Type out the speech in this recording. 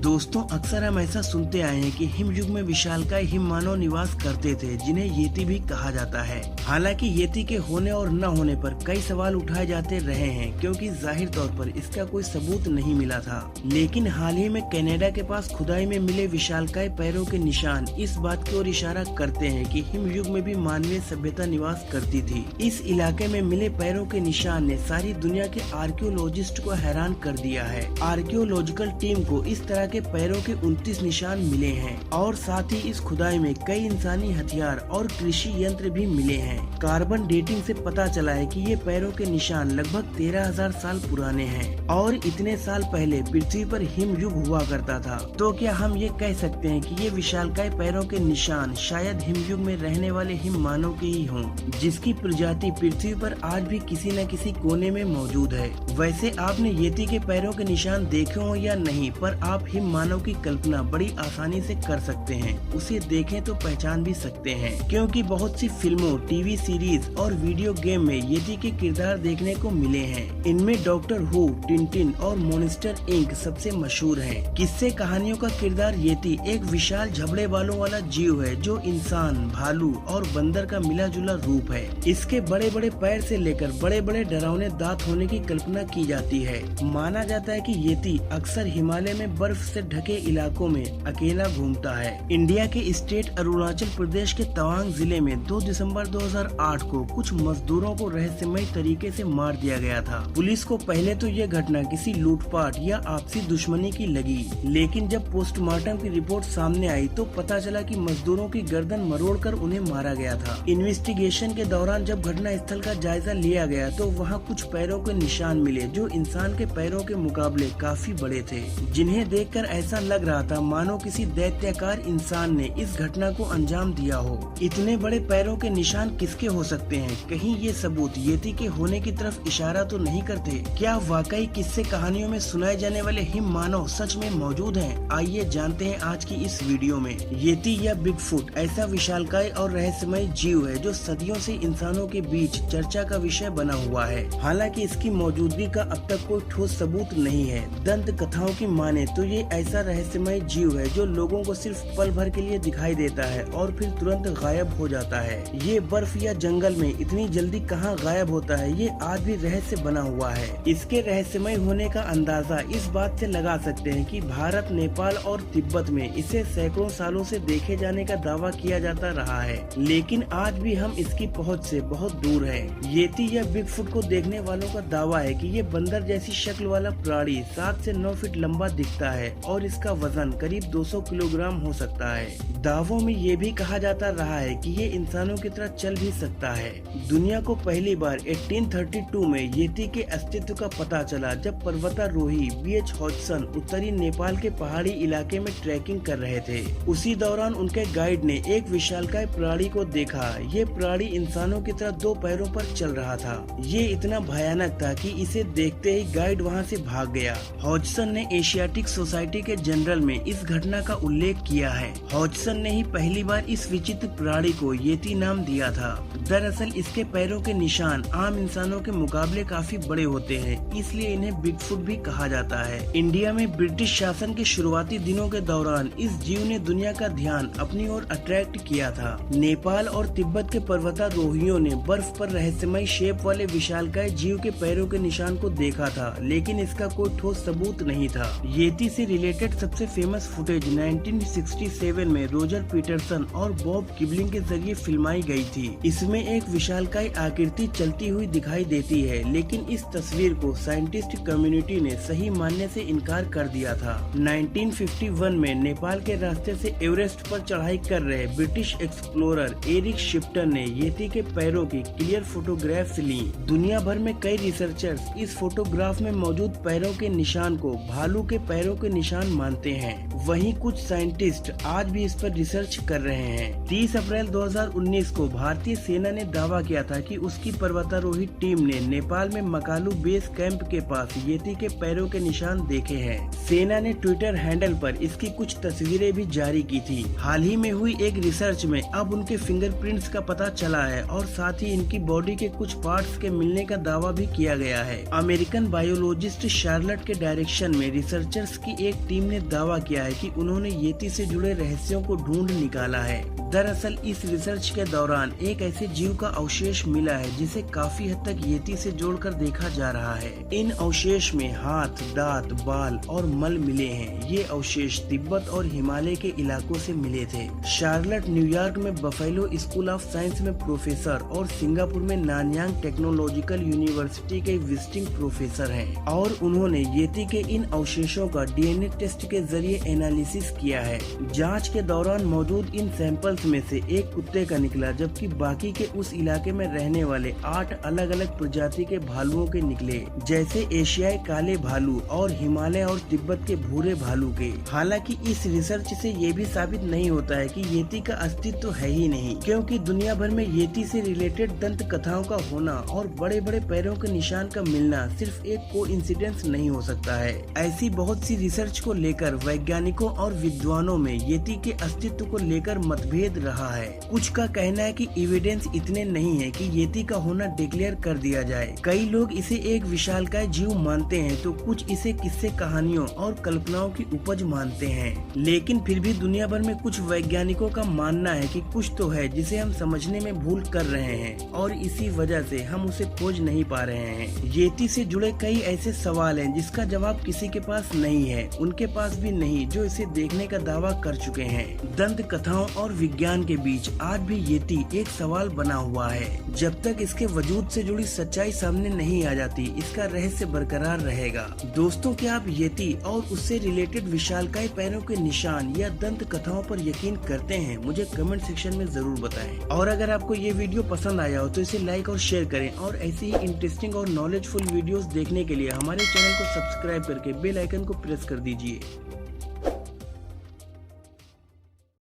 दोस्तों, अक्सर हम ऐसा सुनते आए हैं कि हिमयुग में विशालकाय हिम मानव निवास करते थे, जिन्हें येती भी कहा जाता है। हालांकि येती के होने और न होने पर कई सवाल उठाए जाते रहे हैं, क्योंकि जाहिर तौर पर इसका कोई सबूत नहीं मिला था। लेकिन हाल ही में कनाडा के पास खुदाई में मिले विशालकाय पैरों के निशान इस बात की ओर इशारा करते हैं कि हिमयुग में भी मानवीय सभ्यता निवास करती थी। इस इलाके में मिले पैरों के निशान ने सारी दुनिया के आर्कियोलॉजिस्ट को हैरान कर दिया है। आर्कियोलॉजिकल टीम को इस तरह के पैरों के 29 निशान मिले हैं और साथ ही इस खुदाई में कई इंसानी हथियार और कृषि यंत्र भी मिले हैं। कार्बन डेटिंग से पता चला है कि ये पैरों के निशान लगभग 13,000 साल पुराने हैं और इतने साल पहले पृथ्वी पर हिमयुग हुआ करता था। तो क्या हम ये कह सकते हैं कि ये विशालकाय पैरों के निशान शायद हिमयुग में रहने वाले हिम मानव के ही हों, जिसकी प्रजाति पृथ्वी पर आज भी किसी न किसी कोने में मौजूद है। वैसे आपने येती के पैरों के निशान देखे हो या नहीं, पर आप हिम मानव की कल्पना बड़ी आसानी से कर सकते हैं। उसे देखें तो पहचान भी सकते हैं, क्योंकि बहुत सी फिल्मों, टीवी सीरीज और वीडियो गेम में येती के किरदार देखने को मिले हैं। इनमें डॉक्टर हू, टिंटिन और मॉन्स्टर इंक सबसे मशहूर हैं। किस्से कहानियों का किरदार येती एक विशाल झबड़े बालों वाला जीव है, जो इंसान, भालू और बंदर का मिला जुला रूप है। इसके बड़े बड़े पैर से लेकर बड़े बड़े डरावने दांत होने की कल्पना की जाती है। माना जाता है कि येती अक्सर हिमालय में बर्फ से ढके इलाकों में अकेला घूमता है। इंडिया के स्टेट अरुणाचल प्रदेश के तवांग जिले में 2 दिसंबर 2008 को कुछ मजदूरों को रहस्यमय तरीके से मार दिया गया था। पुलिस को पहले तो यह घटना किसी लूटपाट या आपसी दुश्मनी की लगी, लेकिन जब पोस्टमार्टम की रिपोर्ट सामने आई तो पता चला कि मजदूरों की गर्दन मरोड़कर उन्हें मारा गया था। इन्वेस्टिगेशन के दौरान जब घटना स्थल का जायजा लिया गया तो वहाँ कुछ पैरों के निशान मिले, जो इंसान के पैरों के मुकाबले काफी बड़े थे, जिन्हें देखकर ऐसा लग रहा था मानो किसी दैत्याकार इंसान ने इस घटना को अंजाम दिया हो। इतने बड़े पैरों के निशान किसके हो सकते हैं? कहीं ये सबूत येती के होने की तरफ इशारा तो नहीं करते? क्या वाकई किस्से कहानियों में सुनाए जाने वाले हिम मानव सच में मौजूद हैं? आइए जानते हैं आज की इस वीडियो में। येती या बिगफुट ऐसा विशालकाय और रहस्यमय जीव है जो सदियों से इंसानों के बीच चर्चा का विषय बना हुआ है। हालांकि इसकी मौजूदगी का अब तक कोई ठोस सबूत नहीं है। दंत कथाओं की माने तो ये ऐसा रहस्यमय जीव है जो लोगों को सिर्फ पल भर के लिए दिखाई देता है और फिर तुरंत गायब हो जाता है। ये बर्फ या जंगल में इतनी जल्दी कहाँ गायब होता है, ये आज भी रहस्य बना हुआ है। इसके रहस्यमय होने का अंदाजा इस बात से लगा सकते हैं कि भारत, नेपाल और तिब्बत में इसे सैकड़ों सालों से देखे जाने का दावा किया जाता रहा है, लेकिन आज भी हम इसकी पहुँच से बहुत दूर है। येती या बिगफुट को देखने वालों का दावा है कि ये बंदर जैसी शक्ल वाला प्राणी 7 से 9 फीट लंबा दिखता है और इसका वजन करीब 200 किलोग्राम हो सकता है। दावों में ये भी कहा जाता रहा है कि ये इंसानों की तरह चल भी सकता है। दुनिया को पहली बार 1832 में येती के अस्तित्व का पता चला, जब पर्वतारोही B.H. हॉजसन उत्तरी नेपाल के पहाड़ी इलाके में ट्रैकिंग कर रहे थे। उसी दौरान उनके गाइड ने एक विशालकाय प्राणी को देखा। ये प्राणी इंसानों की तरह 2 पैरों पर चल रहा था। ये इतना भयानक था कि इसे देखते ही गाइड वहाँ से भाग गया। हॉजसन ने एशियाटिक सोसाइटी के जनरल में इस घटना का उल्लेख किया है। हॉजसन ने ही पहली बार इस विचित्र प्राणी को येती नाम दिया था। दरअसल इसके पैरों के निशान आम इंसानों के मुकाबले काफी बड़े होते हैं, इसलिए इन्हें बिगफुट भी कहा जाता है। इंडिया में ब्रिटिश शासन के शुरुआती दिनों के दौरान इस जीव ने दुनिया का ध्यान अपनी ओर अट्रैक्ट किया था। नेपाल और तिब्बत के पर्वतारोहियों ने बर्फ पर रहस्यमय शेप वाले विशालकाय जीव के पैरों के निशान को देखा था, लेकिन इसका कोई ठोस सबूत नहीं था। येती से रिलेटेड सबसे फेमस फुटेज 1967 में रोजर पीटरसन और बॉब किबलिंग के जरिए फिल्माई गई थी। इसमें एक विशालकाय आकृति चलती हुई दिखाई देती है, लेकिन इस तस्वीर को साइंटिस्ट कम्युनिटी ने सही मानने से इनकार कर दिया था। 1951 में नेपाल के रास्ते से एवरेस्ट पर चढ़ाई कर रहे ब्रिटिश एक्सप्लोरर एरिक शिप्टन ने येती के पैरों की क्लियर फोटोग्राफ्स ली। दुनिया भर में कई रिसर्चर्स इस फोटोग्राफ में मौजूद पैरों के निशान को भालू के पैरों के निशान मानते हैं। वहीं कुछ साइंटिस्ट आज भी इस पर रिसर्च कर रहे हैं। 30 अप्रैल 2019 को भारतीय सेना ने दावा किया था कि उसकी पर्वतारोही टीम ने नेपाल में मकालू बेस कैंप के पास येती के पैरों के निशान देखे हैं। सेना ने ट्विटर हैंडल पर इसकी कुछ तस्वीरें भी जारी की थी। हाल ही में हुई एक रिसर्च में अब उनके फिंगरप्रिंट्स का पता चला है और साथ ही इनकी बॉडी के कुछ पार्ट्स के मिलने का दावा भी किया गया है। अमेरिकन बायोलॉजिस्ट शार्लट के डायरेक्शन में रिसर्चर्स की एक एक टीम ने दावा किया है कि उन्होंने येती से जुड़े रहस्यों को ढूंढ निकाला है। दरअसल इस रिसर्च के दौरान एक ऐसे जीव का अवशेष मिला है जिसे काफी हद तक येती से जोड़कर देखा जा रहा है। इन अवशेष में हाथ, दांत, बाल और मल मिले हैं। ये अवशेष तिब्बत और हिमालय के इलाकों से मिले थे। शार्लट, न्यूयॉर्क में बफेलो स्कूल ऑफ साइंस में प्रोफेसर और सिंगापुर में नानयांग टेक्नोलॉजिकल यूनिवर्सिटी के विजिटिंग प्रोफेसर हैं और उन्होंने येती के इन अवशेषों का डीएनए टेस्ट के जरिए एनालिसिस किया है। जांच के दौरान मौजूद इन सैंपल्स में से एक कुत्ते का निकला, जबकि बाकी के उस इलाके में रहने वाले 8 अलग अलग प्रजाति के भालुओं के निकले, जैसे एशियाई काले भालू और हिमालय और तिब्बत के भूरे भालू के। हालांकि इस रिसर्च से ये भी साबित नहीं होता है कि येती का अस्तित्व है ही नहीं, क्योंकि दुनिया भर में येती से रिलेटेड दंत कथाओं का होना और बड़े बड़े पैरों के निशान का मिलना सिर्फ एक कोइंसिडेंस नहीं हो सकता है। ऐसी बहुत सी रिसर्च को लेकर वैज्ञानिकों और विद्वानों में येती के अस्तित्व को लेकर मतभेद रहा है। कुछ का कहना है कि एविडेंस इतने नहीं है कि येती का होना डिक्लेयर कर दिया जाए। कई लोग इसे एक विशालकाय जीव मानते हैं तो कुछ इसे किस्से, कहानियों और कल्पनाओं की उपज मानते हैं। लेकिन फिर भी दुनिया भर में कुछ वैज्ञानिकों का मानना है कि कुछ तो है जिसे हम समझने में भूल कर रहे हैं और इसी वजह से हम उसे खोज नहीं पा रहे हैं। येती से जुड़े कई ऐसे सवाल हैं जिसका जवाब किसी के पास नहीं है, उनके पास भी नहीं जो इसे देखने का दावा कर चुके हैं। दंत कथाओं और विज्ञान के बीच आज भी येती एक सवाल बना हुआ है। जब तक इसके वजूद से जुड़ी सच्चाई सामने नहीं आ जाती, इसका रहस्य बरकरार रहेगा। दोस्तों, क्या आप येती और उससे रिलेटेड विशालकाय पैरों के निशान या दंत कथाओं पर यकीन करते हैं? मुझे कमेंट सेक्शन में जरूर बताएं। और अगर आपको ये वीडियो पसंद आया हो तो इसे लाइक और शेयर करें और ऐसे ही इंटरेस्टिंग और नॉलेजफुल वीडियोस देखने के लिए हमारे चैनल को सब्सक्राइब करके बेल आइकन को प्रेस कर दीजिए।